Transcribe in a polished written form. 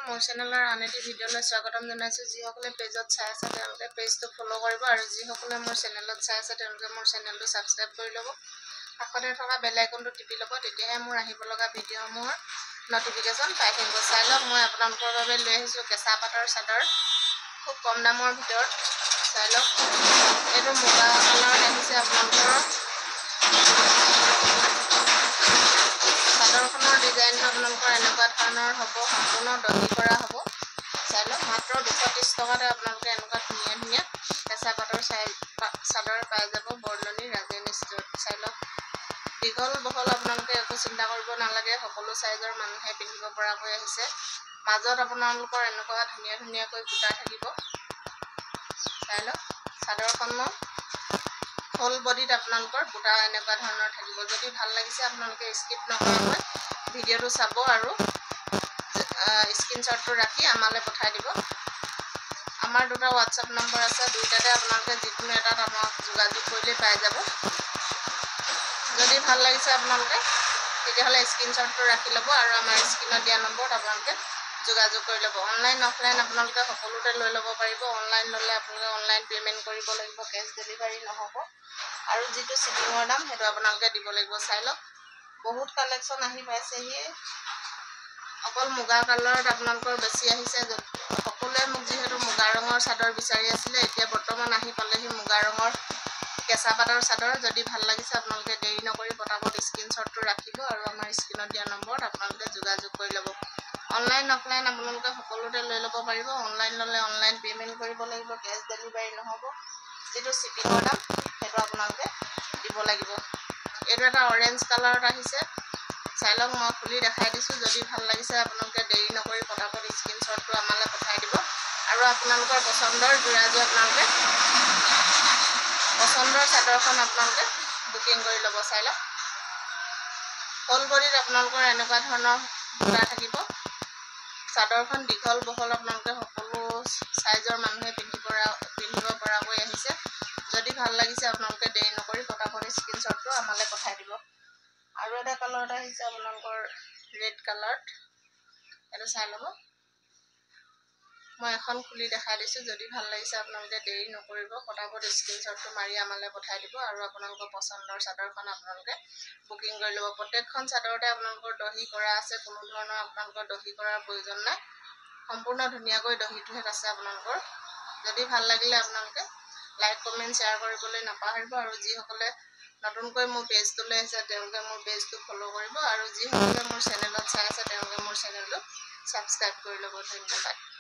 মোৰ চেনেলৰ আন এটি ভিডিঅ'লৈ স্বাগতম জনাইছোঁ। যিসকলে পেজত চাই আছে তেওঁলোকে পেজটো ফ'ল' কৰিব আৰু যিসকলে মোৰ চেনেলত চাই আছে তেওঁলোকে মোৰ চেনেলটো ছাবস্ক্ৰাইব কৰি ল'ব। কাষতে থকা বেল আইকনটো টিপি ল'ব, তেতিয়াহে মোৰ আহিব লগা ভিডিঅ'সমূহৰ নটিফিকেশ্যন পাই থাকিব। চাই লওক, মই আপোনালোকৰ বাবে লৈ আহিছোঁ কেঁচা পাটৰ চাদৰ, খুব কম দামৰ ভিতৰত। চাই লওক, এইটো মুগা কালাৰত আহিছে আপোনালোকৰ। চাদৰখনৰ ডিজাইনটো আপোনালোকৰ এনেকুৱা ধৰণৰ হ'ব, সম্পূৰ্ণ দহি কৰা হ'ব। চাই লওক, মাত্ৰ 230 টকাতে আপোনালোকে এনেকুৱা ধুনীয়া ধুনীয়া কেঁচা পাটৰ চাদৰ পাই যাব বৰদলনি ৰাজেন ষ্ট'ৰত। চাই লওক, দীঘল বহল আপোনালোকে একো চিন্তা কৰিব নালাগে, সকলো চাইজৰ মানুহে পিন্ধিব পৰাকৈ আহিছে। মাজত আপোনালোকৰ এনেকুৱা ধুনীয়া ধুনীয়াকৈ বুটা থাকিব। চাই লওক, চাদৰখনৰ ফুল বডিত আপোনালোকৰ বুটা এনেকুৱা ধৰণৰ থাকিব। যদি ভাল লাগিছে আপোনালোকে স্কিপ নকৰাকৈ ভিডিঅ'টো চাব আৰু স্ক্ৰীনশ্বটটো ৰাখি আমালৈ পঠাই দিব। আমাৰ দুটা হোৱাটছআপ নম্বৰ আছে, দুইটাতে আপোনালোকে যিকোনো এটাত আমাক যোগাযোগ কৰিলে পাই যাব। যদি ভাল লাগিছে আপোনালোকে তেতিয়াহ'লে স্ক্ৰীনশ্বটটো ৰাখি ল'ব আৰু আমাৰ স্ক্ৰীনত দিয়া নম্বৰত আপোনালোকে যোগাযোগ কৰি ল'ব। অনলাইন অফলাইন আপোনালোকে সকলোতে লৈ ল'ব পাৰিব। অনলাইন ল'লে আপোনালোকে অনলাইন পে'মেণ্ট কৰিব লাগিব, কেছ ডেলিভাৰী নহ'ব। আৰু যিটো শ্বিপিঙৰ দাম সেইটো আপোনালোকে দিব লাগিব। চাই লওক, বহুত কালেকশ্যন আহি পাইছেহি। অকল মুগা কালাৰত আপোনালোকৰ বেছি আহিছে। সকলোৱে মোক যিহেতু মুগা ৰঙৰ চাদৰ বিচাৰি আছিলে, এতিয়া বৰ্তমান আহি পালেহি মুগা ৰঙৰ কেঁচা পাটৰ চাদৰ। যদি ভাল লাগিছে আপোনালোকে দেৰি নকৰি পটাপট স্ক্ৰীনশ্বটটো ৰাখিব আৰু আমাৰ স্ক্ৰীনত দিয়া নম্বৰত আপোনালোকে যোগাযোগ কৰি ল'ব। অনলাইন অফলাইন আপোনালোকে সকলোতে লৈ ল'ব পাৰিব। অনলাইন ল'লে অনলাইন পে'মেণ্ট কৰিব লাগিব, কেছ ডেলিভাৰী নহ'ব। যিটো শ্বিপিঙৰ দাম সেইটো আপোনালোকে দিব লাগিব। এইটো এটা অৰেঞ্জ কালাৰত আহিছে। চাই লওক, মই খুলি দেখাই দিছোঁ। যদি ভাল লাগিছে আপোনালোকে দেৰি নকৰি পটাপট স্ক্ৰীনশ্বটটো আমালৈ পঠাই দিব আৰু আপোনালোকৰ পচন্দৰ যোৰাযোৰ আপোনালোকে পচন্দৰ চাদৰখন আপোনালোকে বুকিং কৰি ল'ব। চাই লওক, ফুল বডিত আপোনালোকৰ এনেকুৱা ধৰণৰ বুটা থাকিব। চাদৰখন দীঘল বহল আপোনালোকে সকলো চাইজৰ মানুহে পিন্ধিব পৰাকৈ আহিছে। যদি ভাল লাগিছে আপোনালোকে দেৰি নকৰি পটাপট স্ক্ৰীনশ্বটটো আমালৈ পঠাই দিব। আৰু এটা কালাৰত আহিছে আপোনালোকৰ ৰেড কালাৰত, এইটো চাই ল'ব। মই এখন খুলি দেখাই দিছোঁ। যদি ভাল লাগিছে আপোনালোকে দেৰি নকৰিব, পটাপট স্ক্ৰীনশ্বটটো মাৰি আমালৈ পঠাই দিব আৰু আপোনালোকৰ পচন্দৰ চাদৰখন আপোনালোকে বুকিং কৰি ল'ব। প্ৰত্যেকখন চাদৰতে আপোনালোকৰ দহি কৰা আছে, কোনো ধৰণৰ আপোনালোকৰ দহি কৰাৰ প্ৰয়োজন নাই। সম্পূৰ্ণ ধুনীয়াকৈ দহিটোহেত আছে আপোনালোকৰ। যদি ভাল লাগিলে আপোনালোকে লাইক কমেণ্ট শ্বেয়াৰ কৰিবলৈ নাপাহৰিব আৰু যিসকলে নতুনকৈ মোৰ পেজটোলৈ আহিছে তেওঁলোকে মোৰ পেজটো ফ'ল' কৰিব আৰু যিসকলে মোৰ চেনেলত চাই আছে তেওঁলোকে মোৰ চেনেলটো ছাবস্ক্ৰাইব কৰি ল'ব। ধন্যবাদ।